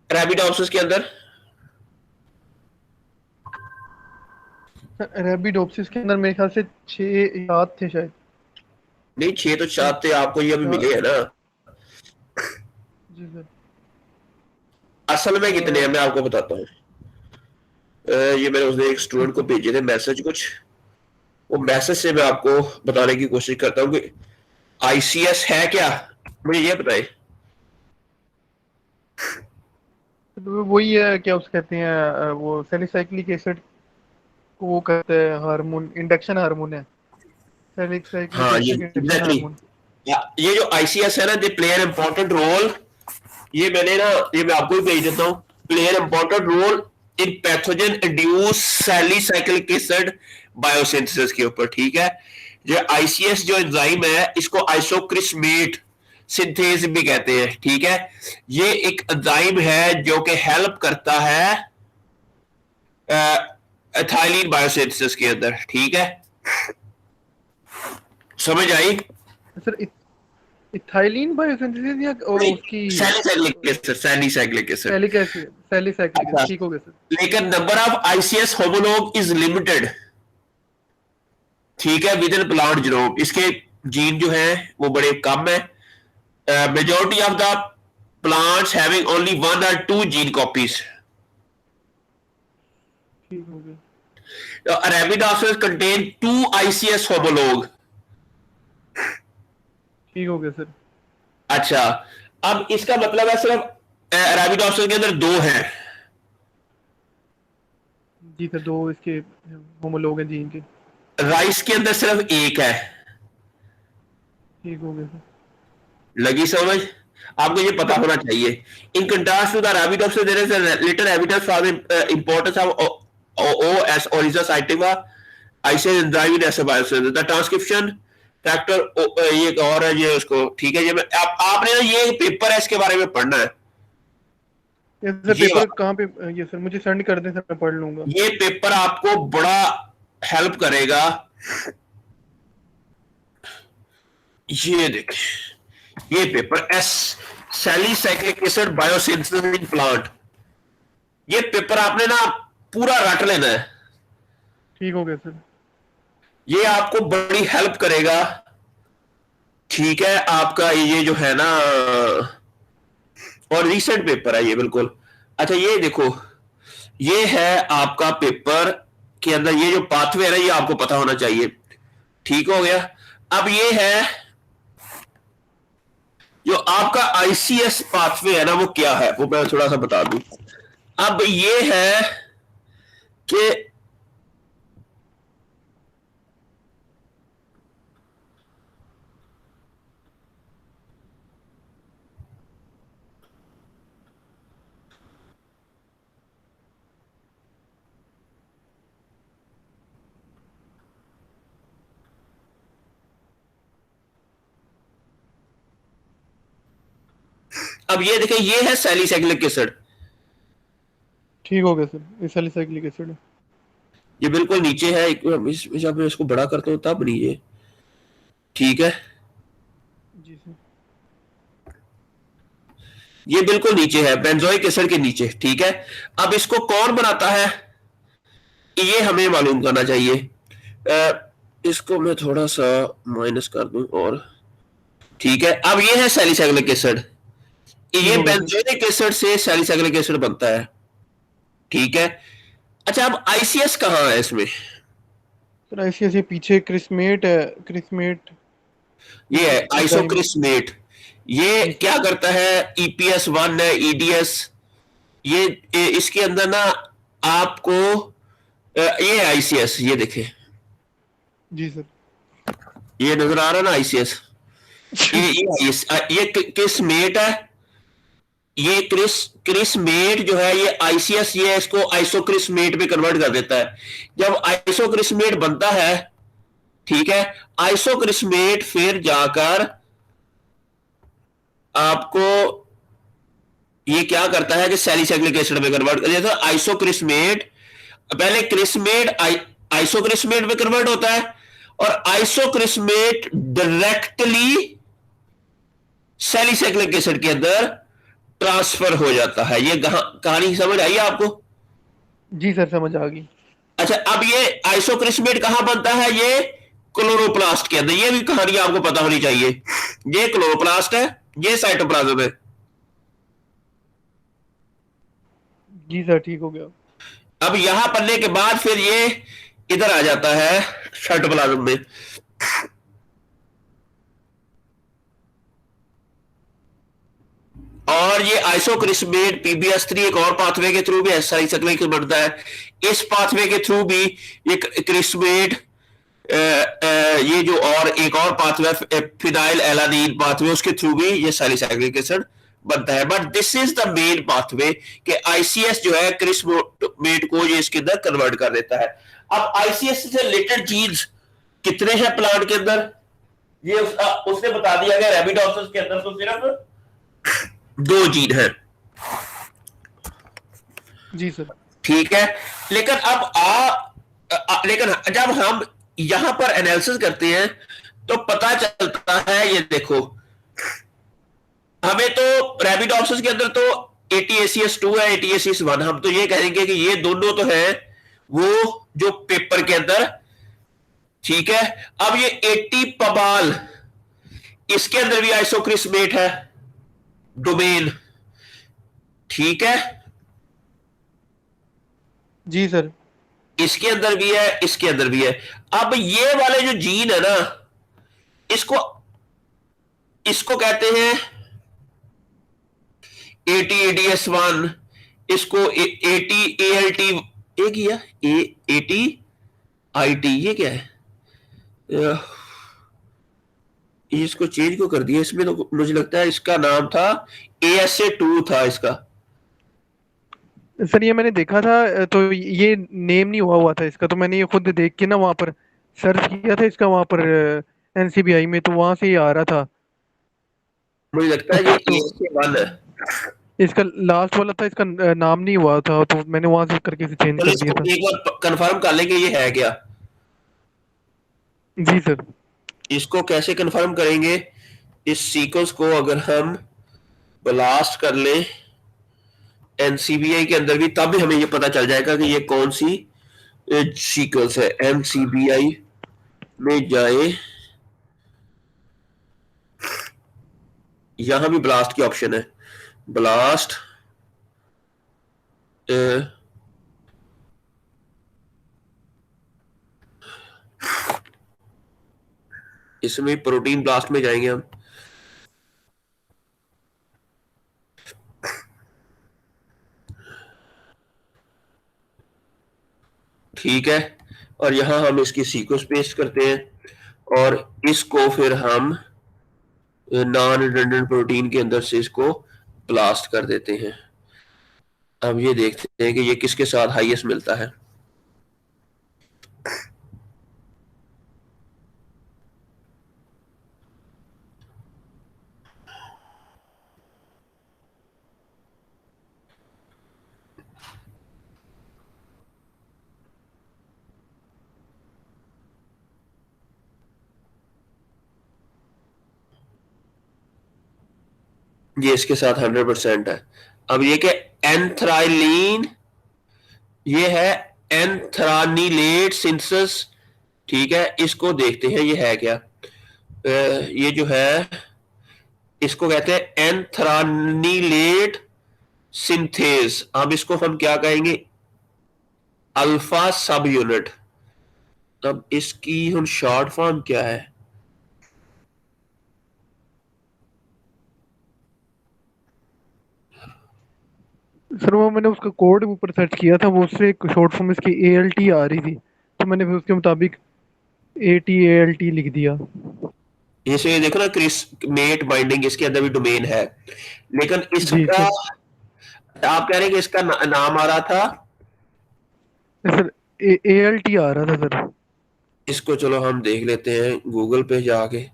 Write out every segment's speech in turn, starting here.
रैबिडोप्सिस के अंदर? रैबिडोप्सिस के अंदर मेरे ख्याल से 6 या 7 थे शायद। नहीं, 6 तो 7 थे, आपको ये अभी चा- मिले हैं ना। जी सर। असल में कितने हैं मैं आपको बताता हूँ। ये मैंने उसने एक ठीक स्टूडेंट को है। भेजे थे मैसेज कुछ, वो मैसेज से मैं आपको बताने की कोशिश करता हूँ कि आईसीएस है क्या, मुझे ये बताए। तो वही है, क्या उसे कहते हैं, वो सैलिसाइक्लिक एसिड को वो कहते हैं हार्मोन, इंडक्शन हार्मोन है। सैलिसाइक्लिक हाँ, ये एसिड इंडक्शन एग्जैक्टली हार्मोन। ये जो आईसीएस है ना, they play an important role. ये मैंने ना, ये मैं आपको भी भेज देता हूँ। Play an important role in pathogen induce salicylic acid biosynthesis के ऊपर, ठीक है। जो आईसीएस जो एंजाइम है, इसको आइसोक्रिस्मेट सिंथेज भी कहते हैं, ठीक है। ये एक एंजाइम है जो कि हेल्प करता है एथाइलिन बायोसिंथेसिस के अंदर, ठीक है। समझ आई? सर इथाइलिन बायोसिंथेसिस या उसकी सैलिसाइक्लिक एसिड, सैलिसाइक्लिक एसिड। सैलिक एसिड, सैलिसाइक्लिक एसिड, अच्छा, ठीक हो गया सर। लेकिन number of ICS homolog is limited, ठीक है, विद इन प्लांट जीनोम। इसके जीन जो है वो बड़े कम है। Majority of the plants having only 1 or 2 gene copies. ठीक हो गया। Arabidopsis contain 2 ICS homolog. ठीक हो गया सर। अच्छा, अब इसका मतलब है सिर्फ अरेबिडोप्सिस के अंदर 2 हैं। जी सर, 2 इसके होमोलोग हैं जीन के। राइस के अंदर सिर्फ 1 है। ठीक हो गया सर। लगी समझ? आपको ये पता होना चाहिए। In contrast to the Arabidopsis there is a little evidence for the importance of OS oryza sativa ICS enzyme in एसोबायोसिस द ट्रांसक्रिप्शन फैक्टर। ये एक और है ये उसको, ठीक है। ये आपने ना ये पेपर है इसके बारे में पढ़ना है। ये सर ये पेपर कहाँ पे? ये सर मुझे सेंड कर दें सर, मैं पढ़ लूंगा। ये पेपर आपको बड़ा हेल्प करेगा। ये देखिए, ये paper S salicylic acid biosynthesis in plant. ये पेपर आपने ना पूरा रट लेना है। ठीक हो गया सर। ये आपको बड़ी हेल्प करेगा, ठीक है। आपका ये जो है ना, और रीसेंट पेपर है ये बिल्कुल। अच्छा, ये देखो, ये है आपका पेपर के अंदर ये जो पाथवे है ना, ये आपको पता होना चाहिए, ठीक हो गया। अब ये है जो आपका आईसीएस पाथवे है ना, वो क्या है वो मैं थोड़ा सा बता दूं। अब ये है कि अब ये देखें, ये है सैलिसाइक्लिक एसिड। ठीक हो गया सर, ये सैलिसाइक्लिक एसिड है। ये बिल्कुल नीचे है, जब मैं इसको बड़ा करता हूँ तब नहीं है, ठीक है। जी सर। ये बिल्कुल नीचे है, बेंजोइक एसिड के नीचे, ठीक है। अब इसको कौन बनाता है ये हमें मालूम करना चाहिए। इसको मैं थोड़ा सा माइनस कर दूं, और ठीक है। अब ये है सैलिसाइक्लिक एसिड। ठीक ये हो गया सर। बेंजोइक एसिड से सैलिसाइक्लिक एसिड बनता है, ठीक है। अच्छा, अब आईसीएस कहाँ है इसमें? सर ऐसे ऐसे पीछे क्रिस्मेट है, क्रिस्मेट ये है एंजाइम है। आइसोक्रिस्मेट। ये जी सर। क्या करता है? EPS1 है, EDS। ये इसके अंदर ना आपको ये आईसीएस, ये देखें, जी सर। ये नजर आ रहा है ना आईसीएस। ये किस मेट है? ये क्रिस मेट जो है, ये आईसीएस, ये इसको आइसोक्रिस मेट में कन्वर्ट कर देता है। जब आइसोक्रिस मेट बनता है, ठीक है, आइसोक्रिस मेट फिर जाकर आपको ये क्या करता है कि सैलिसाइक्लिक एसिड में कन्वर्ट कर देता है। आइसोक्रिस्मेट पहले क्रिस्मेट आइसोक्रिस्मेट में कन्वर्ट होता है, और आइसोक्रिस्मेट डायरेक्टली सैलिसाइक्लिक एसिड के अंदर ट्रांसफर हो जाता है। ये कहानी समझ आई आपको? जी सर, समझ आ गई। अच्छा, अब ये आइसोक्रिस्मेट कहाँ बनता है? ये क्लोरोप्लास्ट के अंदर। ये भी कहानी आपको पता होनी चाहिए। ये क्लोरोप्लास्ट है, ये साइटोप्लाज्म है। जी सर, ठीक हो गया। अब यहां पढ़ने के बाद फिर ये इधर आ जाता है साइटोप्लाज्म में। और ये आइसोक्रिस्मेट पीबीएस3 एक और पाथवे के थ्रू भी साइक्लिक बनता है। इस पाथवे के थ्रू भी एक क्रिस्मेट, ये जो और एक और पाथवे फिनाइल एलानीन पाथवे, उसके थ्रू भी ये सैलिसाइक्लिक एसिड बनता है। But this is the main pathway कि आईसीएस जो है क्रिस्मेट को ये इसके अंदर कन्वर्ट कर देता है। अब आईसीएस से रिलेटेड जीन्स कितने हैं प्लांट के अंदर? ये उसने बता दिया गया रेबिडोप्सिस के अंदर तो सिर्फ 2 जीन है। जी सर। ठीक है, लेकिन अब लेकिन जब हम यहां पर एनालिसिस करते हैं तो पता चलता है, ये देखो, हमें तो रेबिडोप्सिस के अंदर तो ATACS2 है, ATACS1, हम तो ये कहेंगे कि ये दोनों तो है वो जो पेपर के अंदर। ठीक है, अब ये 80 पबाल, इसके अंदर भी आइसोक्रिस्मेट है डोमेन। ठीक है, जी सर। इसके अंदर भी है, इसके अंदर भी है। अब ये वाले जो जीन है ना, इसको इसको कहते हैं ATADS1, इसको ATALT, एक ही है ATIT, ये क्या है? इसको चेंज क्यों कर दिया? इसमें तो मुझे लगता है इसका नाम था ASA2 था इसका। सर ये मैंने देखा था, तो ये नेम नहीं हुआ था इसका, तो मैंने ये खुद देख के ना वहाँ पर सर्च किया था इसका, वहाँ पर एनसीबीआई में, तो वहाँ से ही आ रहा था। मुझे लगता है ये तो ASA1 है। इसका लास्ट वाला था, इसका नाम नहीं हुआ था, तो मैंने वहाँ से करके इसे चेंज चलो कर दिया इसको था। एक बार कंफर्म कर लेंगे ये है क्या। जी सर। इसको कैसे कंफर्म करेंगे? इस सीक्वेंस को अगर हम ब्लास्ट कर लें एनसीबीआई के अंदर भी, तब भी हमें ये पता चल जाएगा कि ये कौन सी सीक्वेंस है। एनसीबीआई में जाए, यहां भी ब्लास्ट की ऑप्शन है। ब्लास्ट, इसमें प्रोटीन ब्लास्ट में जाएंगे हम। ठीक है, और यहां हम इसकी सीक्वेंस पेस्ट करते हैं और इसको फिर हम नॉन रिडंडेंट प्रोटीन के अंदर से इसको ब्लास्ट कर देते हैं। अब ये देखते हैं कि ये किसके साथ हाईएस्ट मिलता है। ये इसके साथ 100% है। अब ये क्या, एंथ्राइलीन, ये है एंथ्रानिलेट सिंथेसिस। ठीक है, इसको देखते हैं ये है क्या। ये जो है इसको कहते हैं एंथ्रानिलेट सिंथेस। अब इसको हम क्या कहेंगे? अल्फा सब यूनिट। अब इसकी हम शॉर्ट फॉर्म क्या है? सर वो मैंने उसका कोड ऊपर सर्च किया था, वो उससे एक शॉर्ट फॉर्म इसकी ALT आ रही थी, तो मैंने फिर उसके मुताबिक ATALT लिख दिया। इसे देखो ना, क्रिस्मेट बाइंडिंग, इसके अंदर भी डोमेन है, लेकिन जी इसका सर। आप कह रहे हैं कि इसका नाम आ रहा था। सर ALT आ रहा था सर। इसको चलो हम देख लेते हैं गूगल पे जाके।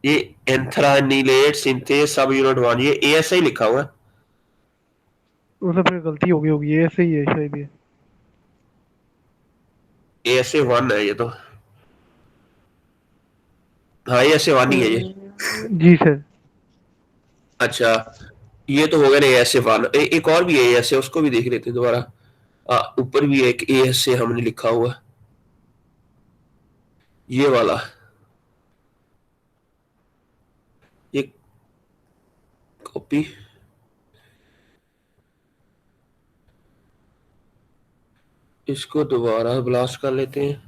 ये एंथ्रानिलेट सिंथेस सब यूनिट 1, ये ASI लिखा हुआ है। वो सब फिर गलती हो गई होगी, ये ऐसे ही है शायद ये। ASA1 है ये तो। हाँ, ASA1 ही है ये। जी सर। अच्छा, ये तो हो गया ना एएस वन। एक और भी एएस है, उसको भी देख लेते हैं दोबारा। ऊपर भी एक एएस से हमने लिखा हुआ, ये वाला, ये कॉपी, इसको दोबारा ब्लास्ट कर लेते हैं।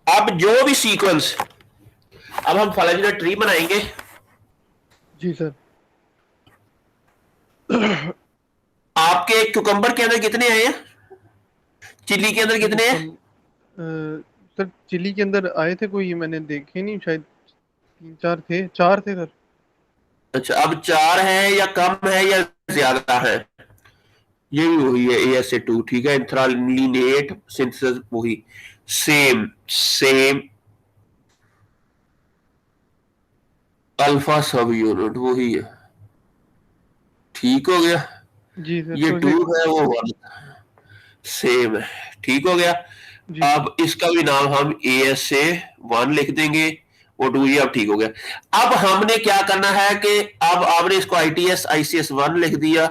अब जो भी सीक्वेंस, अब हम फाइलोजेनेटिक ट्री बनाएंगे। जी सर। आपके क्यूकम्बर के अंदर कितने आए हैं, चिल्ली के अंदर देखो कितने हैं? कम सर चिली के अंदर आए थे कोई, मैंने देखे नहीं, शायद तीन चार थे, चार थे सर। अच्छा, अब चार है या कम है या ज्यादा है? ये भी वही है, ASA2, ठीक है। इंथ्रालिनेट सिंथेसिस वही, सेम सेम। अल्फा सब यूनिट वही है, ठीक हो गया। जी सर, ये तो टू ये है, वो वन, सेम है, ठीक हो गया। जी सर। अब इसका भी नाम हम ASA1 लिख देंगे, वो टू, ये अब ठीक हो गया। अब हमने क्या करना है कि अब आपने इसको ICS1 लिख दिया,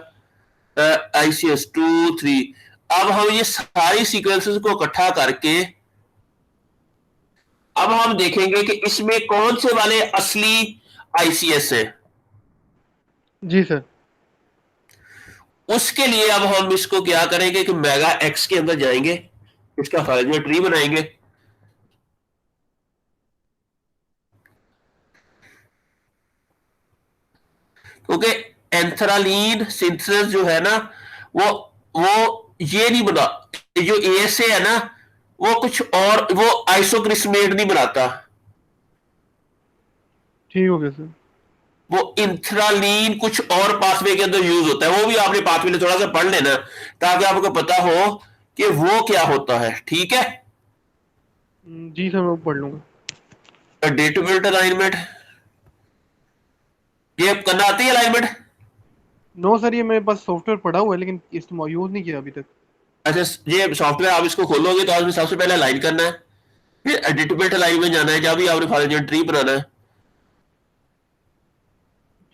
ICS2 3। अब हम ये सारी सीक्वेंसेस को इकट्ठा करके अब हम देखेंगे कि इसमें कौन से वाले असली ICS है। जी सर। उसके लिए अब हम इसको क्या करेंगे कि मेगा एक्स के अंदर जाएंगे, इसका फाइल ट्री बनाएंगे। क्योंकि एंथ्रालीन सिंथेसिस जो है ना, वो ये नहीं बना, ये जो ASA है ना, वो कुछ और, वो आइसोक्रिस्मेट नहीं बनाता, ठीक हो गया सर। वो इंथ्रालीन कुछ और पाथवे के अंदर यूज होता है। वो भी आपने पाथवे थोड़ा सा पढ़ लेना, ताकि आपको पता हो कि वो क्या होता है, ठीक है। जी सर, मैं वो पढ़ लूंगा। डेटाबेस अलाइनमेंट, ये करना आती है अलाइनमेंट? नो सर, ये मेरे पास सॉफ्टवेयर पड़ा हुआ है, लेकिन इस्तेमाल यूज नहीं किया अभी तक। अच्छा, ये सॉफ्टवेयर आप इसको खोलोगे तो आपने सबसे पहले अलाइन करना है, फिर एडिटेबल अलाइन में जाना है, जब भी आपने फाइल ट्री बनाना है।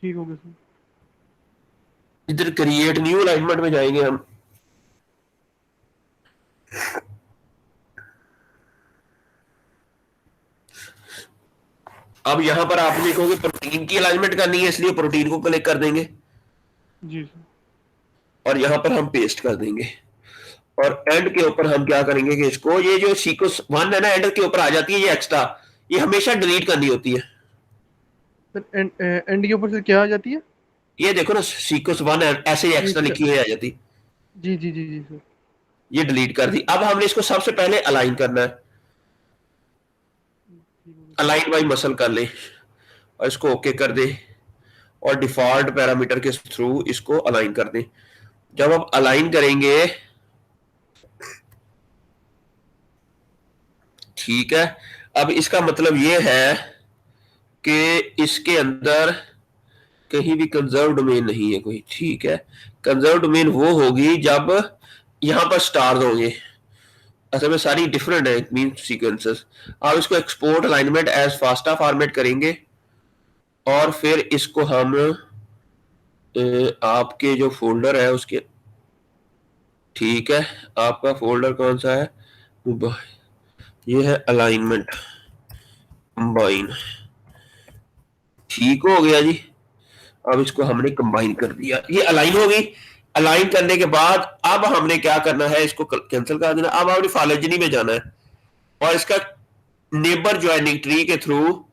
ठीक हो गया सर। इधर क्रिएट न्यू अलाइनमेंट में जाएंगे हम। अब यहां पर आप लिखोगे प्रोटीन की अलाइनमेंट करनी है, इसलिए प्रोटीन को क्लिक कर देंगे जी सर। और यहां पर हम पेस्ट कर देंगे। और एंड के ऊपर हम क्या करेंगे कि इसको, ये जो सीक्वेंस वन है ना, एंड के ऊपर आ जाती है, ये एक्स्ट्रा, ये हमेशा डिलीट करनी होती है। सर एंड के ऊपर से क्या आ जाती है? ये देखो ना, सीक्वेंस वन ऐसे ही जी एक्स्ट्रा सर। लिखी हुई आ जाती, जी जी जी जी सर। ये डिलीट कर दी। अब हमने इसको सबसे पहले अलाइन करना है, ठीक हो गया सर। अलाइन बाई मसल कर ले और इसको ओके कर दे, और डिफॉल्ट पैरामीटर के थ्रू इसको अलाइन कर दें। जब हम अलाइन करेंगे, ठीक है, अब इसका मतलब ये है कि इसके अंदर कहीं भी कंजर्व डोमेन नहीं है कोई, ठीक है। कंजर्व डोमेन वो होगी जब यहां पर स्टार्स होंगे, असल में सारी डिफरेंट है मीन सीक्वेंसेस। आप इसको export alignment as FASTA format करेंगे, और फिर इसको हम आपके जो फोल्डर है उसके, ठीक है, आपका फोल्डर कौन सा है, ये है अलाइनमेंट कंबाइन, ठीक हो गया जी। अब इसको हमने कंबाइन कर दिया, ये अलाइन हो गई। अलाइन करने के बाद अब हमने क्या करना है, इसको कैंसिल कर देना। अब आपने फाइलोजेनी में जाना है और इसका नेबर ज्वाइनिंग ट्री के थ्रू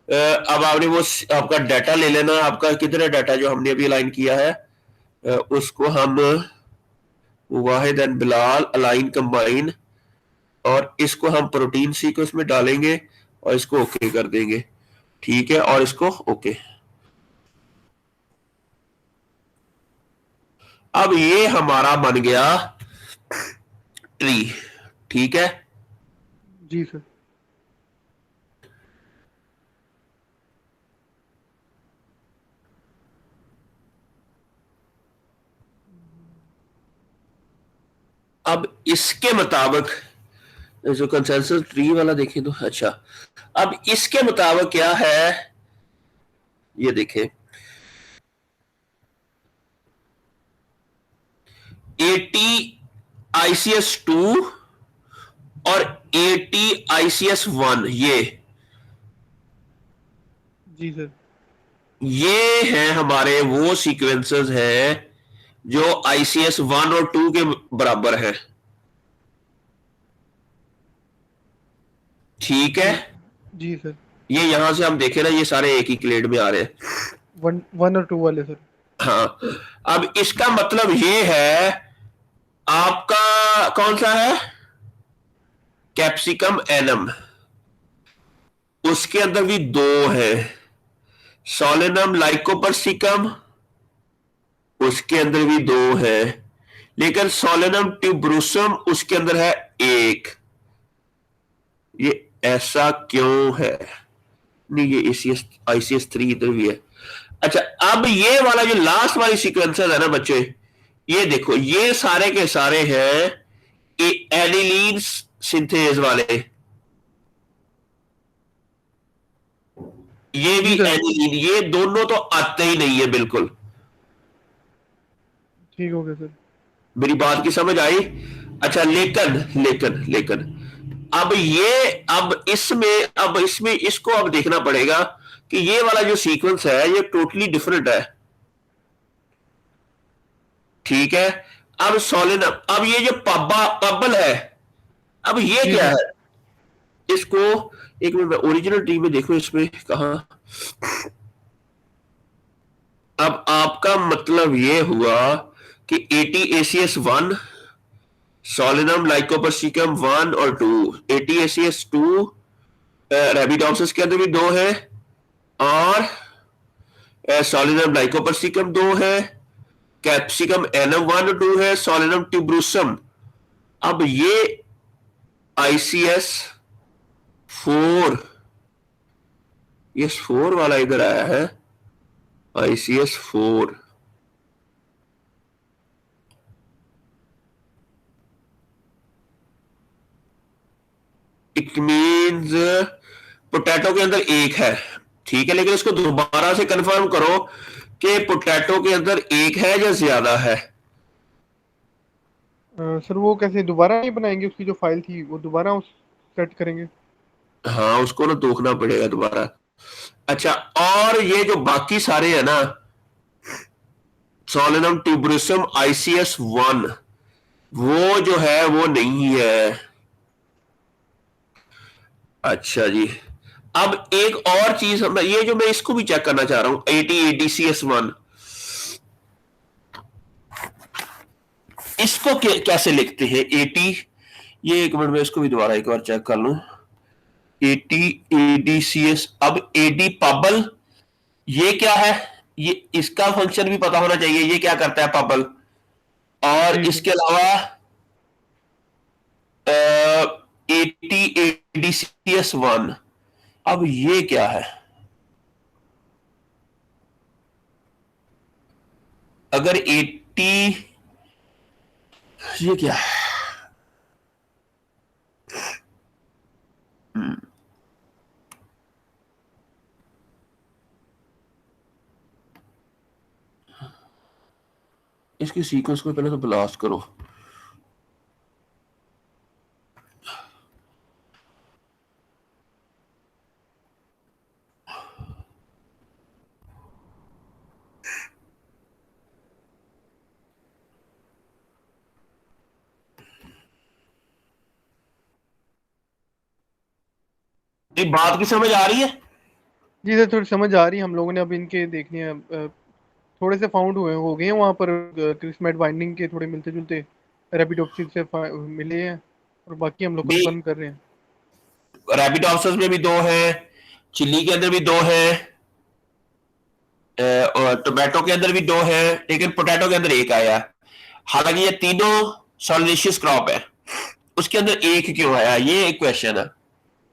अब आपने वो आपका डाटा ले लेना। आपका कितना डाटा जो हमने अभी अलाइन किया है, उसको हम वाहिद एंड बिलाल अलाइन कंबाइन, और इसको हम प्रोटीन सीक्वेंस में डालेंगे और इसको ओके कर देंगे, ठीक है। और इसको ओके। अब ये हमारा बन गया ट्री, ठीक है। जी सर। अब इसके मुताबिक जो कंसेंसस ट्री वाला देखें तो अच्छा, अब इसके मुताबिक क्या है, ये देखें 80 ICS-2 और 80 ICS-1, जी सर। ये हैं हमारे वो सीक्वेंसेस हैं जो ICS-1 और 2 के बराबर है। ठीक है, जी जी सर। ये यहां से हम देखें ना, ये सारे एक ही क्लेड में आ रहे हैं। 1 और 2 वाले सर। हाँ, अब इसका मतलब ये है, आपका कौन सा है, कैप्सिकम एनम, उसके अंदर भी दो है, सोलेनम लाइकोपर्सिकम, उसके अंदर भी दो है, लेकिन सोलेनम ट्यूबरूसम उसके अंदर है एक। ये ऐसा क्यों है? नहीं, ये ICS-3 इधर भी है। अच्छा, अब ये वाला जो लास्ट वाली सीक्वेंसेस है ना बच्चे, ये देखो, ये सारे के सारे हैं एनिलीन सिंथेज वाले, ये भी जी सर। एनिलीन, ये दोनों तो आते ही नहीं है बिल्कुल। ठीक हो गया सर। मेरी बात की समझ आई? अच्छा, लेकिन लेकिन लेकिन अब ये, अब इसमें इसको अब देखना पड़ेगा कि ये वाला जो सीक्वेंस है ये टोटली डिफरेंट है। ठीक है, अब सोलेनम, अब ये जो पब्बल है, अब ये जी क्या सर। है, इसको एक मिनट में ओरिजिनल ट्री में देखो, इसमें कहा, अब आपका मतलब ये हुआ कि 80 ACS-1, सोलिनम लाइकोपर्सिकम 1 और 2, 80 ACS-2 रेबिडोप्सिस के अंदर भी दो है, और सोलिनम लाइकोपर्सिकम दो है, कैप्सिकम एनम 1 और 2 है, सोलिनम ट्यूब्रूसम। अब ये ICS-4, ये 4 वाला इधर आया है, ICS-4, इट मींस पोटैटो के अंदर एक है। ठीक है, लेकिन इसको दोबारा से कंफर्म करो कि पोटैटो के अंदर एक है या ज्यादा है। सर वो कैसे दोबारा नहीं बनाएंगे, उसकी जो फाइल थी वो दोबारा उस सेट करेंगे? हाँ, उसको ना देखना पड़ेगा दोबारा। अच्छा, और ये जो बाकी सारे हैं ना, सोलेनम ट्यूबरसम ICS-1, वो जो है वो नहीं है। अच्छा जी, अब एक और चीज, ये जो मैं इसको भी चेक करना चाह रहा हूं, 80 ADCS-1, इसको कैसे लिखते हैं 80, ये एक मिनट में इसको भी दोबारा एक बार चेक कर लूं। 80 ADCS, अब AD पबल, ये क्या है, ये इसका फंक्शन भी पता होना चाहिए, ये क्या करता है पबल, और जी सर। इसके अलावा 80 ADCS-1, अब ये क्या है, अगर 80, ये क्या है, इसके सीक्वेंस को पहले तो ब्लास्ट करो। ये बात की समझ आ रही है? जी सर, थोड़ी समझ आ रही है। हम लोगों ने अब इनके देखने हैं, थोड़े से फाउंड हो गए हैं वहाँ पर, क्रिस्मेट बाइंडिंग के थोड़े मिलते जुलते रेपिडोप्सिस से मिले हैं, और बाकी हम लोग भी कंफर्म कर रहे हैं। रैबिड ऑप्शंस में भी दो है, चिल्ली के अंदर भी दो है, और टोमेटो के अंदर भी दो है, लेकिन पोटैटो के अंदर एक आया। हालांकि ये तीनों सोलिशियस क्रॉप है, उसके अंदर एक क्यों आया, ये एक क्वेश्चन है।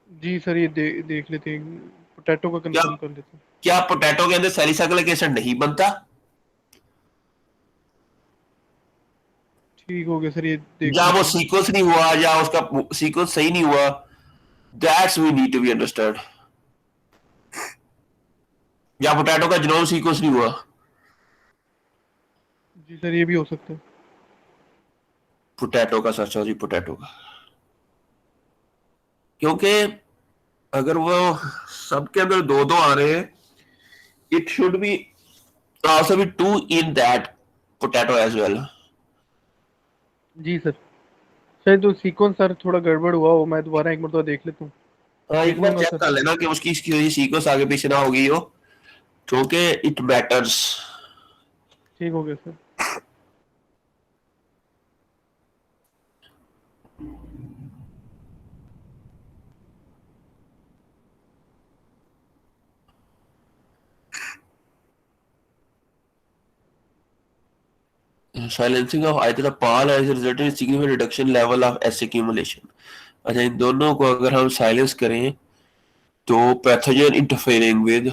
जी सर, ये देख लेते हैं, पोटैटो का क्या कंफर्म कर लेते हैं। क्या पोटैटो के अंदर सैलिसाइलिक एसिड नहीं बनता? ठीक हो गया सर, ये देख या वो लेते हैं। सीक्वेंस नहीं हुआ, या उसका सीक्वेंस सही नहीं हुआ, that's we need to be understand. या पोटैटो का जीनोम सीक्वेंस नहीं हुआ। जी सर, ये भी हो सकता है। पोटैटो का सच, सॉरी पोटैटो का, क्योंकि अगर वो सबके अंदर दो दो आ रहे हैं, it should be also be two in that potato as well. जी सर, शायद तो सीक्वेंस सर थोड़ा गड़बड़ हुआ हो, मैं दोबारा एक मरतबा देख लेता हूँ। हाँ, एक देख बार लूंगा चेक सर। कर लेना कि उसकी सीक्वेंस आगे पीछे ना हो गई हो, क्योंकि इट मैटर्स। ठीक हो गया sir. Silencing of either a PAL has resulted in significant reduction level of S accumulation। अच्छा, इन दोनों को अगर हम साइलेंस करें तो पैथोजन इंटरफेयरिंग विद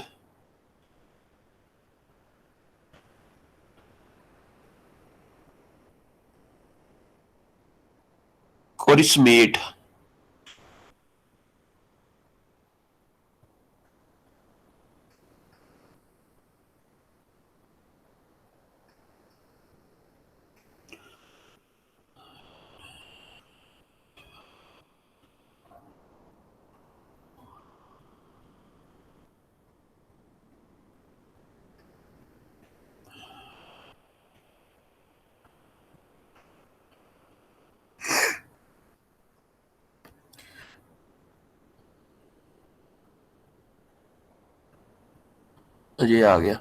कोरिस्मेट, ये आ गया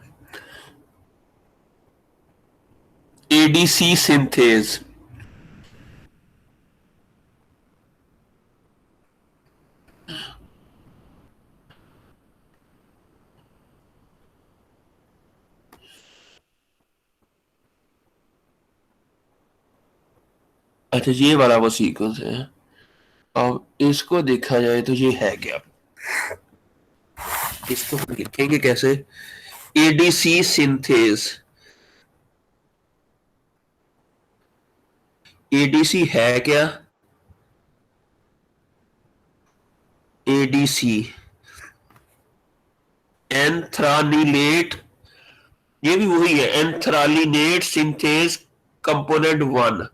एडीसी सिंथेज। अच्छा, ये वाला वो सीक्वेंस है। अब इसको देखा जाए तो ये है क्या, इसको हम लिखेंगे कैसे, एडीसी सिंथेज। एडीसी है क्या, एडीसी एंथ्रानिलेट, ये भी वही है, एंथ्रालिनेट सिंथेज कंपोनेंट 1।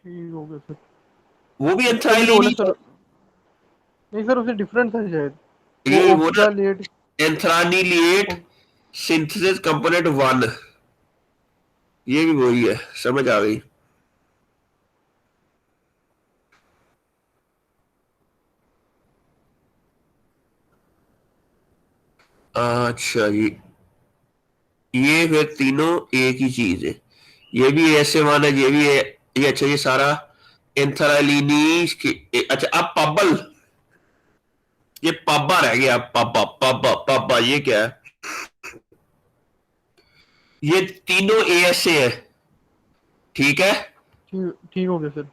ठीक हो गया सर। वो भी उसका भी तो होना एंथ्राइलिन सर। नहीं सर, उससे डिफरेंट था शायद। वो ये वो ना, ऑक्सालेट। एंथ्रानिलेट सिंथेसिस कंपोनेंट 1, ये भी वही है, समझ आ गई। अच्छा जी, ये फिर तीनों एक ही चीज है, ये भी ऐसे वन है, ये भी है, ये अच्छा, ये सारा एंथ्रालिनी अच्छा, अब पबल, ये पापा रह गया, पापा पापा पापा, ये क्या है, ये तीनों एएसए है, ठीक है। ठीक ठीक हो गया सर।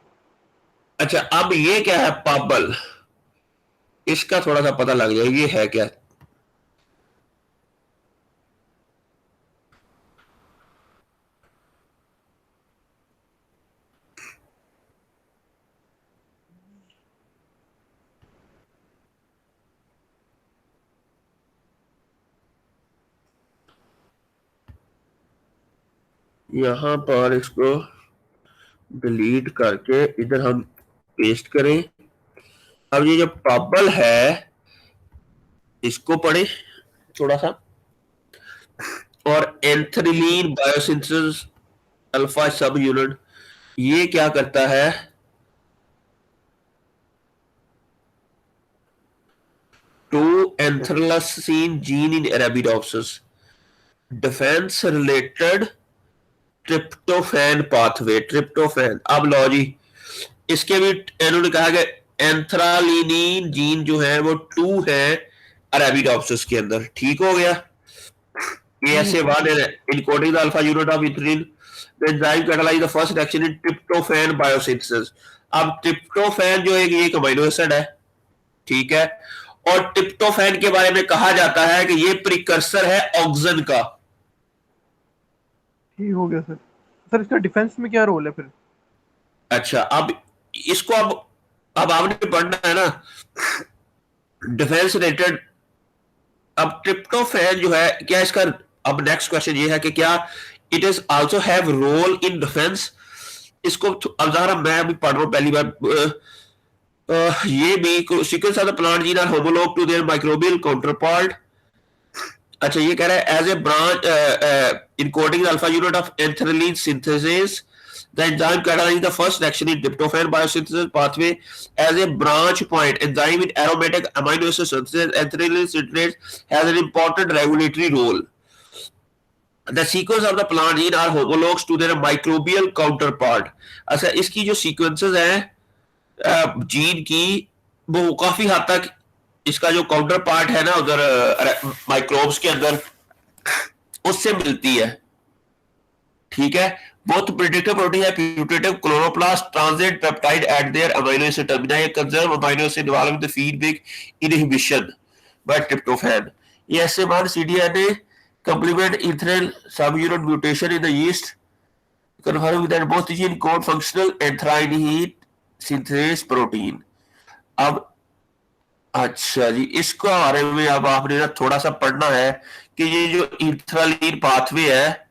अच्छा, अब ये क्या है, पाबल, इसका थोड़ा सा पता लग जाए ये है क्या। यहां पर इसको डिलीट करके इधर हम पेस्ट करें। अब ये जो पाबल है, इसको पढ़े थोड़ा सा, और anthranilate biosynthesis alpha subunit, ये क्या करता है, two anthranilate gene in Arabidopsis, defense related tryptophan pathway, tryptophan. अब लो जी, इसके भी इन्होंने कहा कि एंथ्रालिनीन जीन जो है वो 2 है अरेबिडोप्सिस के अंदर, ठीक हो गया। ये जी ऐसे सर। वन है encoding the alpha unit of insulin, the enzyme catalyze the first reaction in tryptophan biosynthesis। अब ट्रिप्टोफैन जो एक, ये एक अमीनो एसिड है, ठीक है, और ट्रिप्टोफैन के बारे में कहा जाता है कि ये प्रिकर्सर है ऑक्सिन का। ठीक हो गया सर। सर इसका डिफेंस में क्या रोल है फिर? अच्छा, अब इसको अब आपने पढ़ना है ना डिफेंस रिलेटेड। अब ट्रिप्टोफैन जो है क्या इसका, अब नेक्स्ट क्वेश्चन ये है कि क्या it is also have role in defence. इसको अब जरा मैं अभी पढ़ रहा हूँ पहली बार। ये भी sequence of the plant gene are homolog to their microbial counterpart. अच्छा, ये कह रहा है as a branch in coding alpha unit of anthranilate synthesis the enzyme catalyzing the first reaction in tryptophan biosynthesis pathway as a branch point enzyme in aromatic amino acid synthesis. Ethylene citrate has an important regulatory role. The sequence of the plant gene are homologs to their microbial counterpart. अच्छा, इसकी जो sequences हैं gene की, वो काफी हद तक इसका जो काउंटर पार्ट है ना उधर माइक्रोब्स के अंदर, उससे मिलती है। ठीक है, both predictive protein है putative chloroplast transit peptide at their amino acid termini conserve amino acid developing the feedback inhibition by tryptophan. ये SMR cDNA complement ethylene subunit mutation in the yeast confirming that both gene code functional anthraenine synthase protein. अब अच्छा जी, इसको बारे में अब आपने ना थोड़ा सा पढ़ना है कि ये जो इथ्रालीन पाथवे है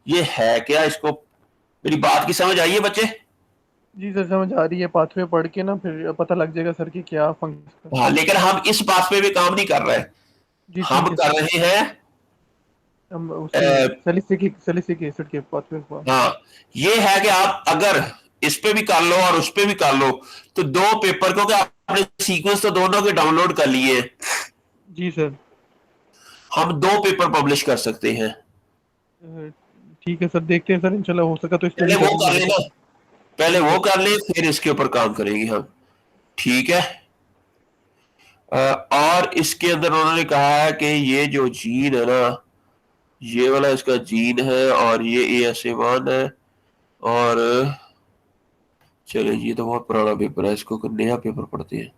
ये है क्या। इसको मेरी बात की समझ आई है बच्चे? जी सर समझ आ रही है, पाथवे पढ़ के ना फिर पता लग जाएगा सर कि क्या फंक्शन हाँ, करता है। लेकिन हम इस पाथवे में काम नहीं कर रहे हैं। जी हम ठीक है कर सर। रहे हैं हम उसके आ, सैलिसिलिक एसिड के पाथवे पर। हाँ, ये है कि आप अगर इस पे भी कर लो और उस पे भी कर लो तो दो पेपर को, कि आपने सीक्वेंस तो दोनों के डाउनलोड कर लिए, जी सर। हम दो पेपर पब्लिश कर सकते हैं। ठीक है सर, देखते हैं सर, इंशाल्लाह हो सका तो इस पे पहले भी वो करेंगे कर लेना, सर। पहले जी वो सर। कर ले, फिर इसके ऊपर काम करेंगे हम। ठीक है। और इसके अंदर उन्होंने कहा है कि ये जो जीन है ना, ये वाला इसका जीन है और ये ASA1 है। और चले, ये तो बहुत पुराना पेपर है, इसको नया पेपर पढ़ते हैं।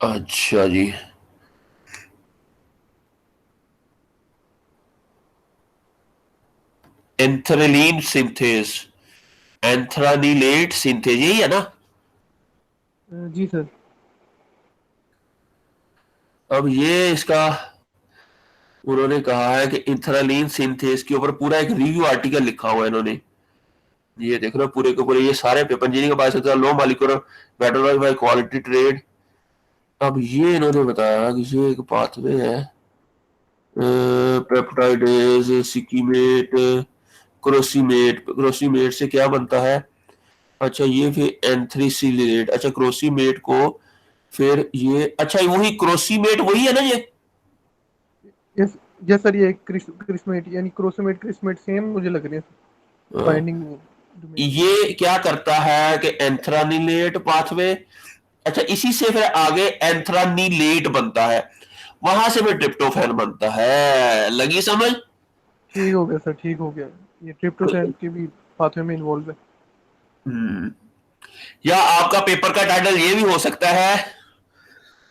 अच्छा जी, एंथ्रेलिन सिंथेस, एंथ्रानिलेट सिंथेस, यही है ना? जी सर। अब ये इसका उन्होंने कहा है कि इंथ्रालीन सिंथेस के ऊपर पूरा एक रिव्यू आर्टिकल लिखा हुआ है इन्होंने। ये देख रहे हो पूरे के पूरे ये सारे पेपर इंजीनियरिंग के पास लो molecular metabolism by quality trade. अब ये इन्होंने बताया कि ये एक पाथवे है पेप्टाइडेज सिकीमेट क्रोसीमेट। क्रोसीमेट से क्या बनता है? अच्छा, ये फिर एंथ्रीसिलेट। अच्छा, क्रोसीमेट को फिर ये, अच्छा वही क्रोसीमेट वही है ना ये? यस। यस सर, ये क्रिस्मेट यानी क्रोसोमेट क्रिस्मेट सेम मुझे लग रहे हैं हाँ। Binding domain. ये क्या करता है कि एंथ्रानिलेट पाथवे, अच्छा इसी से फिर आगे एंथ्रानिलेट बनता है, वहां से फिर ट्रिप्टोफैन बनता है। लगी समझ? ठीक हो गया सर, ठीक हो गया। ये ट्रिप्टोफैन के भी पाथवे में इन्वॉल्व है। हम्म। या आपका पेपर का टाइटल ये भी हो सकता है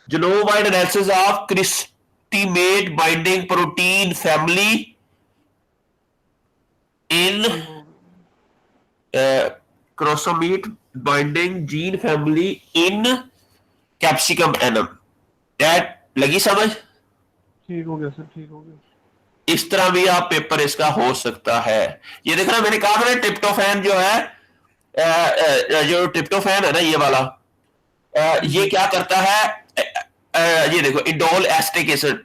genome-wide analysis of crispimate binding protein family in ठीक हो गया। crosomate binding gene family in capsicum annum। That लगी समझ? ठीक हो गया सर, ठीक हो गया। इस तरह भी आप पेपर इसका हो सकता है। ये देखना, मैंने कहा था ना ट्रिप्टोफैन जो है जो ट्रिप्टोफैन है ना ये वाला, जी ये जी। क्या करता है, ये देखो इंडोल एस्टिक एसिड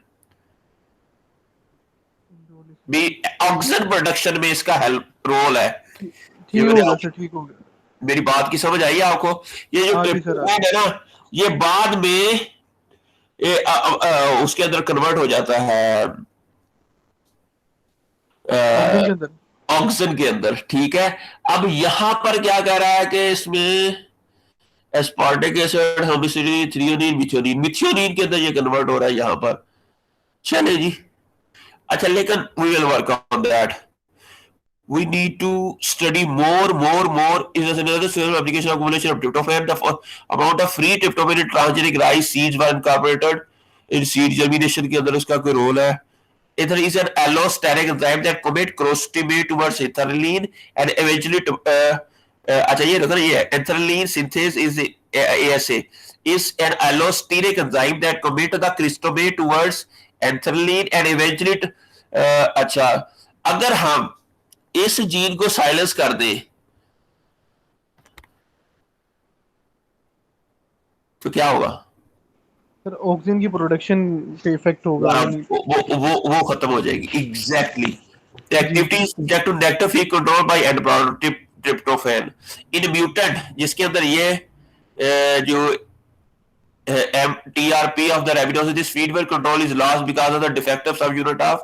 भी ऑक्सीजन प्रोडक्शन में इसका हेल्प रोल है। ये ठीक मैंने हो गया सर, ठीक हो गया। मेरी बात की समझ आई है आपको? ये जो हाँ जी सर, हाँ। ट्रिप्टोफैन है ना, ये बाद में उसके अंदर कन्वर्ट हो जाता है ऑक्सीजन के अंदर। ऑक्सीजन के अंदर। ठीक है, अब यहां पर क्या कह रहा है कि इसमें एस्पार्टिक एसिड हेमिसिलिन थ्रियोनिन मिथ्योनिन, मिथ्योनिन के अंदर ये कन्वर्ट हो रहा है यहां पर। चले जी। अच्छा, लेकिन we will work on that. We need to study more. Is another serial application of accumulation of tryptophan. The amount of free tryptophan in transgenic rice seeds were incorporated in seed germination के अंदर इसका कोई role है। ether is an allosteric enzyme that commit crostimate towards ethylene and eventually to, अच्छा ये देखो ना ये ethylene synthase is ASA is an allosteric enzyme that commit the crostimate towards ethylene and eventually अच्छा अगर हम इस जीन को साइलेंस कर दें तो क्या होगा सर ऑक्सीजन की प्रोडक्शन पे इफेक्ट होगा यानी वो खत्म हो जाएगी एग्जैक्टली जी activity is subject to negative feed control by end productive tryptophan in mutant जिसके अंदर ये जो TRP of the Arabidopsis, this feedback control is lost because of the defective subunit of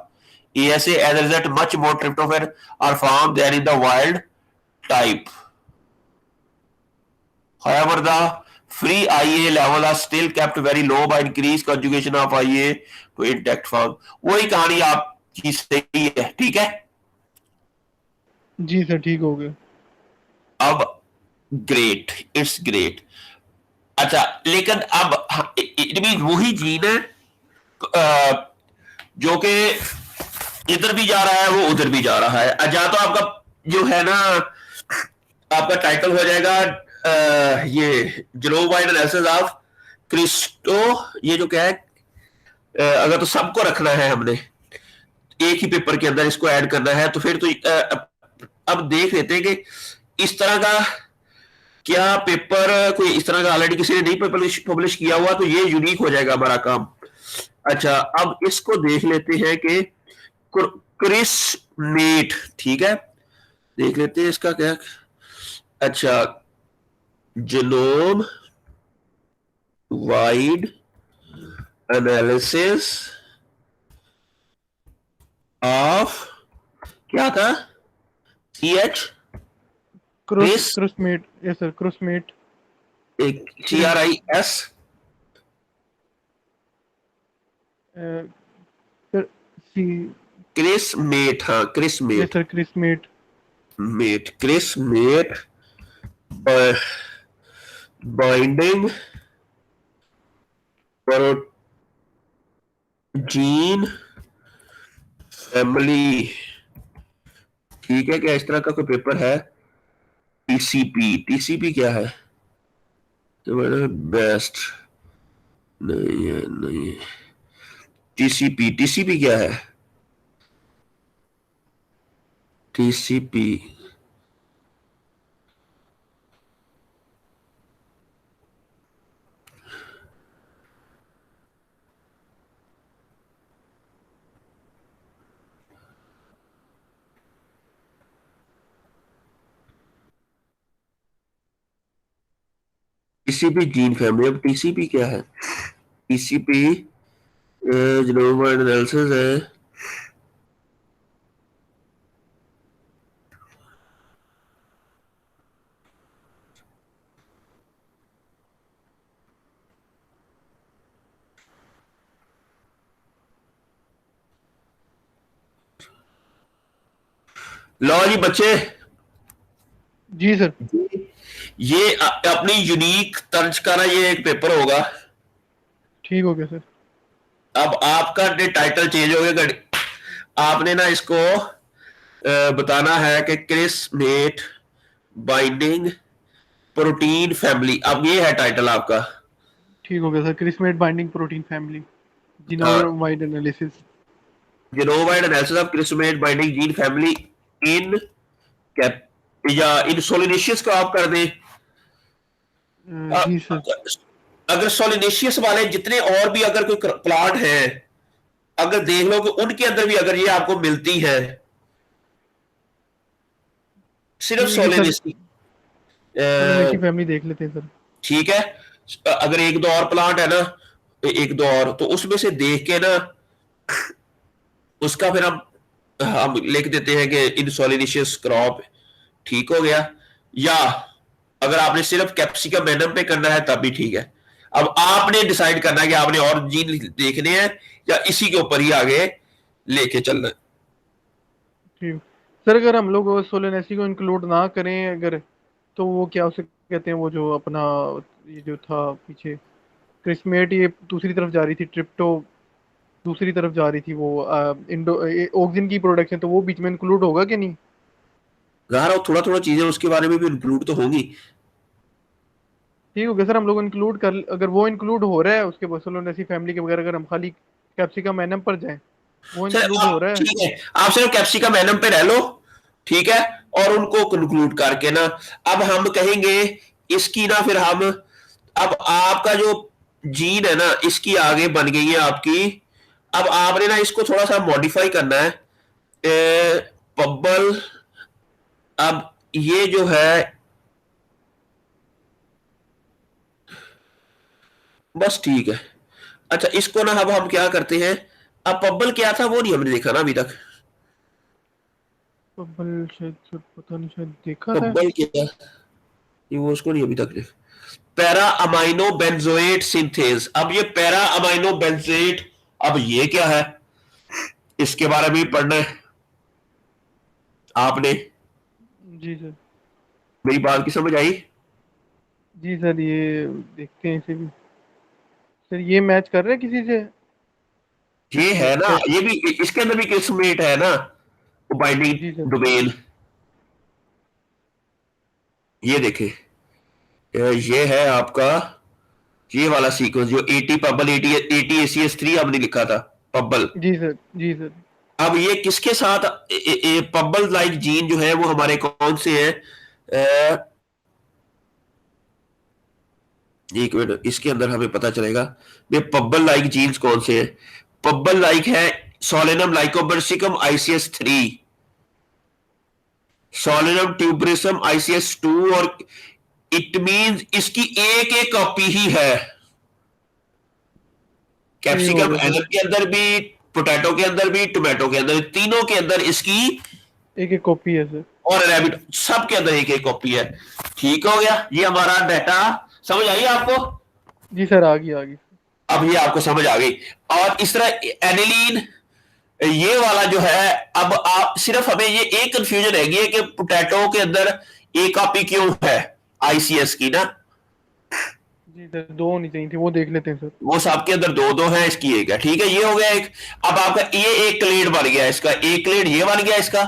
ESA. As a result, much more tryptophan are found than in the wild type. However, the free IA level are still kept very low by increased conjugation of IA to intact form. वही कहानी आपकी सही है, ठीक है? जी sir ठीक हो गया अब ग्रेट, इट्स ग्रेट. अच्छा लेकिन अब इट मीन वही जीन है जो कि इधर भी जा रहा है वो उधर भी जा रहा है. अच्छा तो आपका जो है ना आपका टाइटल हो जाएगा ये जीनोम-वाइड एनालिसिस ऑफ क्रिस्टो. ये जो क्या है अगर तो सबको रखना है हमने एक ही पेपर के अंदर इसको ऐड करना है तो फिर तो अब देख लेते हैं कि इस तरह का क्या पेपर कोई इस तरह का ऑलरेडी किसी ने नहीं पब्लिश किया हुआ तो ये यूनिक हो जाएगा हमारा काम. अच्छा अब इसको देख लेते हैं कि क्रिस मेट, ठीक है देख लेते हैं इसका क्या. अच्छा जीनोम वाइड एनालिसिस ऑफ क्या था CH chorismate. Yes sir chorismate एक CRIS सर सी क्रिसमेट. हाँ chorismate. Yes sir chorismate chorismate binding protein family, ठीक है. क्या इस तरह का कोई पेपर है? TCP क्या है तो बेस्ट नहीं है. TCP क्या है? TCP gene family. अब TCP क्या है? TCP जीनोम वाइड एनालिसिस है. लो जी बच्चे. जी सर ये अपनी यूनिक तर्ज का ना ये एक पेपर होगा. ठीक हो गया सर. अब आपका टाइटल चेंज हो गया. आपने ना इसको बताना है कि क्रिसमेट बाइंडिंग प्रोटीन फैमिली. अब ये है टाइटल आपका. ठीक हो गया sir chorismate binding protein family genome wide analysis. Genome wide analysis of chorismate binding gene family in या इन सोलिनेशियस को आप कर दें. जी सर. अगर सोलिनेशियस वाले जितने और भी अगर कोई प्लांट है अगर देख लो कि उनके अंदर भी अगर ये आपको मिलती है सिर्फ सोलिनेशियस की फैमिली देख लेते हैं सर. ठीक है. अगर एक दो और प्लांट है ना एक दो और तो उसमें से देख के ना उसका फिर हम लिख देते हैं कि इन सोलिनेशियस क्रॉप, ठीक हो गया. या अगर आपने सिर्फ कैप्सिकम वेनम पे करना है तब भी ठीक है. अब आपने डिसाइड करना है कि आपने और जीन देखने हैं या इसी के ऊपर ही आगे लेके चलना है. ठीक सर. अगर हम लोग सोलेनेसी को इंक्लूड ना करें अगर तो वो क्या उसे कहते हैं वो जो अपना ये जो था पीछे क्रिसमेट ये दूसरी तरफ जा रही थी ट्रिप्टो दूसरी तरफ जा रही थी वो इंडो ऑक्सीजन की प्रोडक्शन, तो वो बीच में इंक्लूड होगा कि नहीं? गा रहा हूँ थोड़ा थोड़ा चीजें उसके बारे में भी इंक्लूड तो होंगी। ठीक हो गया सर, हम लोग इंक्लूड कर, अगर वो इंक्लूड हो रहा है उसके बार्सिलोनासी फैमिली के बगैर, अगर हम खाली कैप्सिकम एनम पर जाएं, वो सर इंक्लूड हो आप रहा है। ठीक है, आप सिर्फ कैप्सिकम एनम पे रह लो, ठीक है, और उनको कंक्लूड करके ना अब हम कहेंगे इसकी ना, फिर हम अब आपका जो जीन है ना इसकी आगे बन गई है आपकी। अब आपने ना इसको थोड़ा सा मॉडिफाई करना है। पब्बल, अब ये जो है बस ठीक है। अच्छा इसको ना अब हम क्या करते हैं, अब पब्बल क्या था वो नहीं हमने देखा ना अभी तक। बबल शायद सर, पता नहीं, शायद देखा था। पब्बल क्या, ये वो उसको नहीं अभी तक देखा। पैरा अमाइनो बेंजोएट सिंथेज, अब ये पैरा अमाइनो बेंजोएट, अब ये क्या है, इसके बारे में भी पढ़ना है आपने। जी सर। मेरी बात की समझ आई? जी सर, ये देखते हैं इसे भी। सर ये मैच कर रहे हैं किसी से? ये इसमें है ना, टेस्ट। ये भी इसके अंदर भी किस्मेट है ना, बाइंडिंग जी सर। डोमेन। ये देखे, ये है आपका ये वाला सीक्वेंस जो 80 पब्बल 80 80 ACS3 आपने लिखा था पब्बल। जी सर। जी सर। अब ये किसके साथ पब्बल लाइक जीन जो है वो हमारे कौन से हैं? एक मिनट, इसके अंदर हमें पता चलेगा ये पब्बल लाइक जीन्स कौन से हैं। पब्बल लाइक है सोलेनम लाइकोबर्सिकम ICS3, सोलेनम ट्यूबरिसम ICS2, और इट मींस इसकी एक एक कॉपी ही है। ठीक हो कैप्सिकम गया सर। एनम के अंदर भी, पोटैटो के अंदर भी, टोमेटो के अंदर, तीनों के अंदर इसकी, एक एक कॉपी है सर। और रैबिट सब के अंदर एक एक कॉपी है। ठीक हो गया, ये हमारा डाटा समझ आई आपको? जी सर, आ गई आ गई। अब ये आपको समझ आ गई। और इस तरह एनिलीन, ये वाला जो है, अब आप सिर्फ हमें ये एक कंफ्यूजन रहेगी कि पोटैटो के अंदर एक कॉपी क्यों है ICS की ना, जी सर, दो होनी चाहिए थी, वो देख लेते हैं सर। वो सबके अंदर दो दो है, इसकी एक है, ठीक है, ये हो गया एक। अब आपका ये एक क्लेड बन गया, इसका एक क्लेड ये बन गया, इसका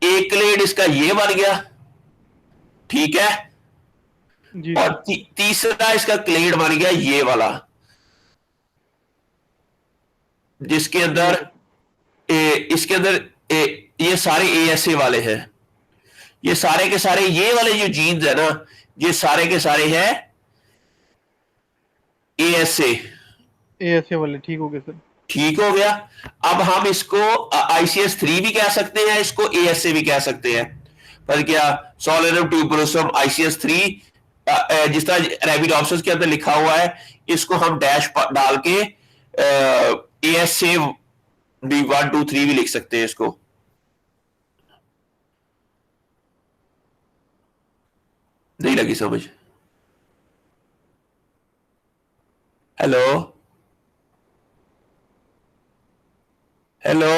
एक क्लेड इसका ये बन गया, ठीक है। जी और सर। तीसरा इसका क्लेड बन गया ये वाला, जिसके ठीक हो अंदर गया। इसके अंदर ये सारे ASA वाले हैं, ये सारे के सारे ये वाले जो जीन्स है ना, ये सारे के सारे हैं ASA। ASA वाले, ठीक हो गया सर। ठीक हो गया। अब हम इसको ICS3 भी कह सकते हैं, इसको ASA भी कह सकते हैं, पर क्या सोलेनम ट्यूबरोसम ICS3, जिस तरह रैबिड ऑप्शंस के अंदर लिखा हुआ है, इसको हम डैश डाल के ASA भी 1 2 3 भी लिख सकते हैं इसको। नहीं लगी समझ? हेलो, हेलो,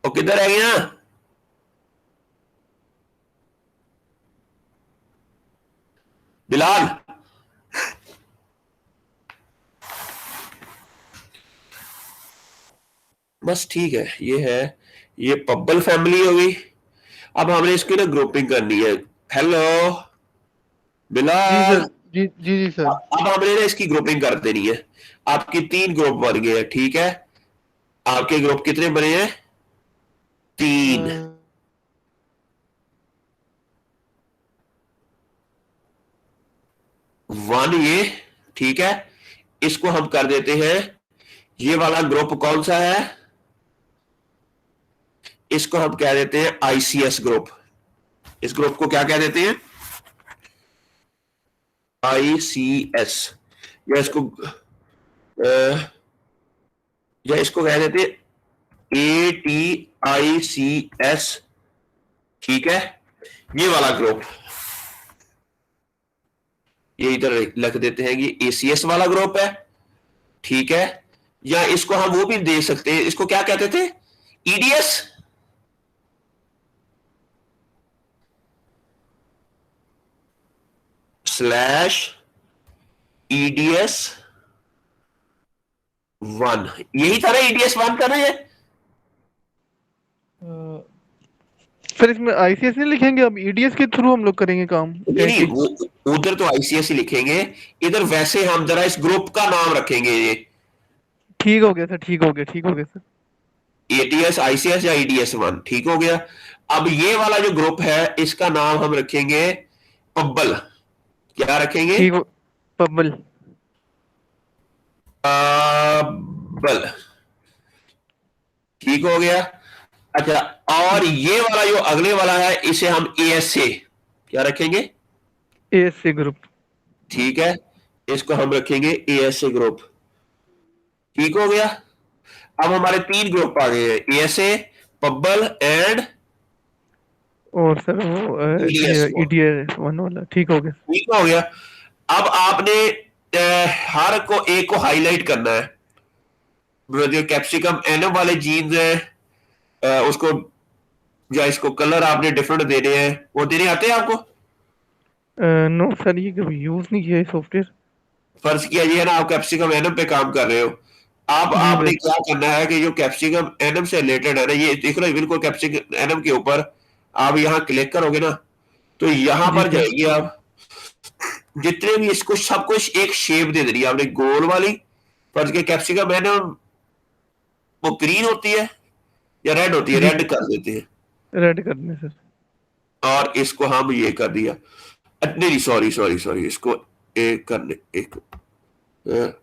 वो किधर है गया? बिलाल, बस ठीक है, ये है, ये पब्बल फैमिली होगी। अब हमने इसकी ना ग्रुपिंग करनी है। हेलो जी बिलाल, सर। जी जी जी सर। अब हमने ना इसकी ग्रुपिंग कर देनी है। आपकी 3 ग्रुप बन गए हैं, ठीक है। आपके ग्रुप कितने बने हैं? 3। अ, 1 ये, ठीक है। इसको हम कर देते हैं, ये वाला ग्रुप कौन सा है, इसको हम कह देते हैं ICS ग्रुप। इस ग्रुप को क्या कह देते हैं? ICS। या इसको या इसको कह देते हैं ATICS, ठीक है, ये वाला ग्रुप। ये इधर लिख देते हैं कि ACS वाला ग्रुप है, ठीक है। या इसको हम वो भी दे सकते हैं, इसको क्या कहते थे, EDS, स्लैश EDS वन, यही था ना EDS वन का ना ये? सर इसमें आईसीएस नहीं लिखेंगे, अब ईडीएस के थ्रू हम लोग करेंगे काम नहीं नहीं, कैसे? वो उधर तो ICS ही लिखेंगे, इधर वैसे हम जरा इस ग्रुप का नाम रखेंगे ये, ठीक हो गया सर, ठीक हो गया, ठीक हो गया सर। ATS ICS या EDS वन, ठीक हो गया। अब ये वाला जो ग्रुप है इसका नाम हम रखेंगे पब्बल। क्या रखेंगे? ठीक हो, पब्बल। पब्बल, ठीक हो गया। अच्छा, और ये वाला जो अगले वाला है इसे हम ASA क्या रखेंगे? ASC group. ठीक है, इसको हम रखेंगे ASA ग्रुप, ठीक हो गया। अब हमारे तीन ग्रुप आ गए हैं, ASA, पब्बल एंड और सर वो EDS वन, ईडीएस वन वाला, ठीक हो गया। ठीक हो गया। अब आपने हर को एक को हाईलाइट करना है, जो कैप्सिकम एनम वाले जीन्स है उसको, या इसको कलर आपने डिफरेंट देने हैं, वो देने आते हैं आपको? नो सर, ये कभी यूज नहीं किया है सॉफ्टवेयर। फर्ज किया ये है ना, आप कैप्सिकम एनम पे काम कर रहे हो, आप जी आपने सर। क्या करना है कि जो कैप्सिकम एनम से रिलेटेड है ना, ये देख रहे हो बिल्कुल कैप्सिकम एनम के ऊपर आप यहाँ क्लिक करोगे ना, तो यहाँ जी पर सर। जाएगी आप, जितने भी इसको सब कुछ एक शेप दे देनी है आपने गोल वाली। फर्ज के कैप्सिकम एनम वो ग्रीन होती है या रेड होती है, जी रेड सर, कर देते हैं, रेड करने सर। और इसको हम ये कर दिया, नहीं सॉरी सॉरी सॉरी, इसको एक करने एक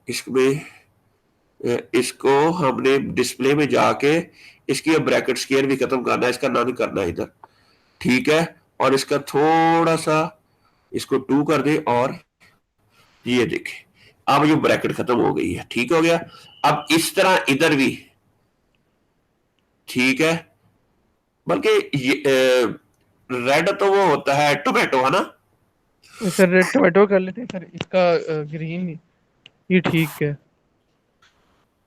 इसमें इसको हमने डिस्प्ले में जाके इसकी ब्रैकेट स्केयर भी खत्म करना है, इसका नाम करना है इधर, ठीक है। और इसका थोड़ा सा इसको टू कर दे, और ये देखे अब ये ब्रैकेट खत्म हो गई है, ठीक हो गया। अब इस तरह इधर भी ठीक है, बल्कि रेड तो वो होता है टोमेटो है ना, सर रेड टोमेटो कर लेते हैं सर, इसका ग्रीन, ये ठीक है।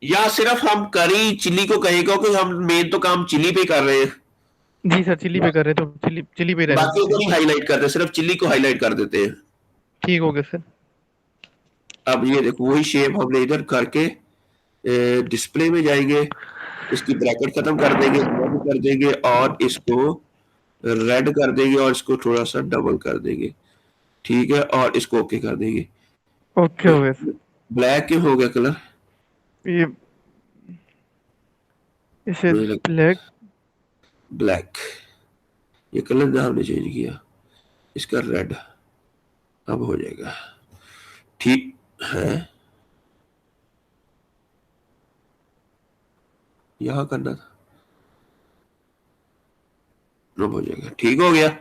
या सिर्फ हम करी चिल्ली को कहेगा कि हम मेन तो काम चिल्ली पे कर रहे हैं, जी सर, चिल्ली पे कर रहे, तो चिल्ली चिल्ली पे रहने बाकी देते को हैं। नहीं हाईलाइट करते, सिर्फ चिल्ली को हाईलाइट कर देते हैं। ठीक हो गया सर। अब ये देखो वही शेप हमने इधर करके डिस्प्ले में जाएंगे, इसकी ब्रैकेट खत्म कर देंगे, रेड कर देंगे, और इसको रेड कर देंगे, और इसको थोड़ा सा डबल कर देंगे, ठीक है, और इसको ओके कर देंगे। ओके हो गया सर। ब्लैक क्यों हो गया कलर? ये इसे ब्लैक। ब्लैक, ये कलर ना हमने चेंज किया, इसका रेड अब हो जाएगा, ठीक है। यहां करना था, अब हो जाएगा, ठीक हो गया।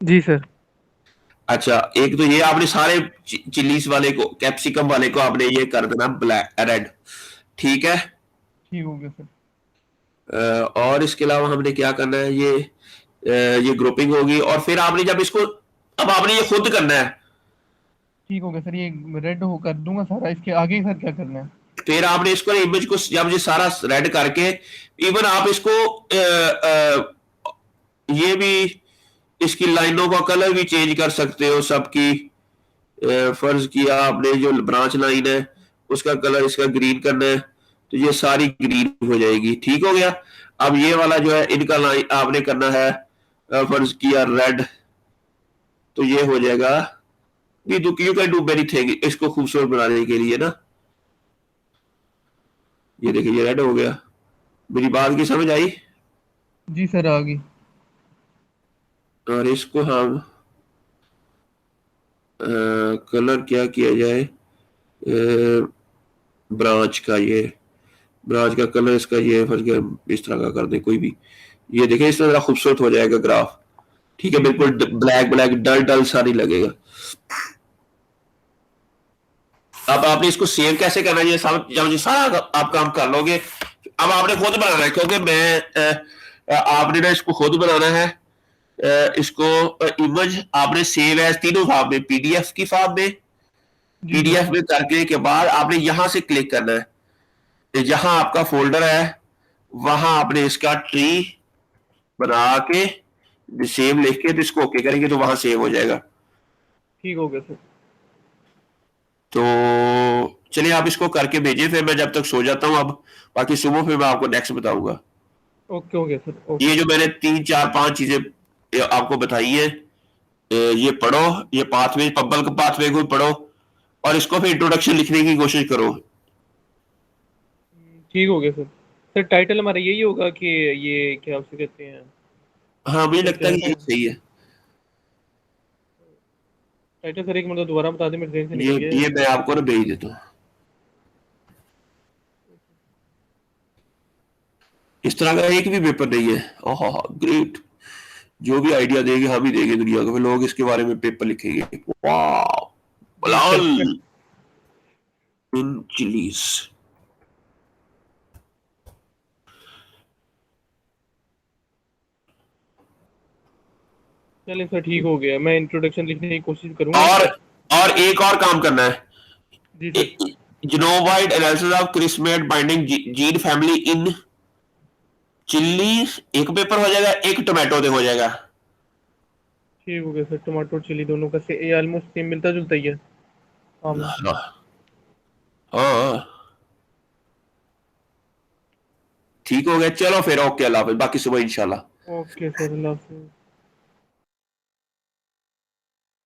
जी सर। अच्छा, एक तो ये आपने सारे चिल्लीज वाले को, कैप्सिकम वाले को आपने ये कर देना ब्लैक रेड, ठीक है। ठीक हो गया सर। और इसके अलावा हमने क्या करना है, ये ग्रुपिंग होगी, और फिर आपने जब इसको, अब आपने ये खुद करना है, ठीक हो गया सर, ये रेड हो कर दूंगा सारा, इसके आगे सर क्या करना है? फिर आपने इसको इमेज को जब ये सारा रेड करके, इवन आप इसको ये भी इसकी लाइनों का कलर भी चेंज कर सकते हो सबकी। फर्ज किया आपने जो ब्रांच लाइन है उसका कलर इसका ग्रीन करना है, तो ये सारी ग्रीन हो जाएगी, ठीक हो गया। अब ये वाला जो है इनका लाइन आपने करना है फर्ज किया रेड, तो ये हो जाएगा, you can do many thing इसको खूबसूरत बनाने के लिए ना। ये देखिए ये रेड हो गया, मेरी बात की समझ आई? जी सर, आ गई। और इसको हम कलर क्या किया जाए, ब्रांच का, ये ब्रांच का कलर इसका ये फर्ज किया इस तरह का कर दे कोई भी, ये देखें इस तरह खूबसूरत हो जाएगा ग्राफ, ठीक है, जी बिल्कुल सर। ब्लैक ब्लैक डल डल सा नहीं लगेगा। अब आपने इसको सेव कैसे करना है, ये सब जब ये सारा आप काम कर लोगे, अब आपने खुद बनाना है, क्योंकि आपने ना इसको खुद बनाना है। इसको इमेज आपने सेव एज तीनों फॉर्म में, PDF की फॉर्म में, जी सर। PDF में करने के बाद आपने यहां से क्लिक करना है, तो जहां आपका फोल्डर है वहां आपने इसका ट्री बना के सेव लिख के, तो इसको ओके करेंगे तो वहां सेव हो जाएगा। ठीक हो गया सर। तो चलिए आप इसको करके भेजिए, फिर मैं जब तक सो जाता हूँ अब, बाकी सुबह फिर मैं आपको नेक्स्ट बताऊंगा। Okay okay sir okay. ये जो मैंने 3 4 5 चीजें आपको बताई है, ये पढ़ो, ये पाथवे, पब्बल का पाथवे को पढ़ो, और इसको फिर इंट्रोडक्शन लिखने की कोशिश करो। ठीक हो गया सर। सर टाइटल हमारा यही होगा कि ये क्या उसे कहते हैं, हाँ मुझे क्या लगता है कह कि रहा ये था सही है। टाइटल सर, एक मतलब दोबारा बता दें, मेरे ज़हन से ये निकल गया है। ये मैं आपको ना भेज देता हूँ। इस तरह का एक भी पेपर नहीं है। ओह ग्रेट, जो भी आइडिया देंगे हम ही देंगे दुनिया को, फिर लोग इसके बारे में पेपर लिखेंगे। वाह, जी बलाल सर। इन चिलीज। चलिए सर ठीक हो गया, मैं इंट्रोडक्शन लिखने की कोशिश करूंगा और इसका। और एक और काम करना है, जी sir. Genome wide analysis of chorismate binding gene family in chilli, एक पेपर हो जाएगा, एक टोमेटो दे हो जाएगा। ठीक हो गया सर, टमाटो और चिली दोनों का से ये ऑलमोस्ट सेम मिलता जुलता ही है। हाँ मैं। हाँ हाँ, ठीक हो गया, चलो फिर ओके, अल्लाह हाफिज, बाकी सुबह इंशाल्लाह। ओके सर, अल्लाह हाफिज़।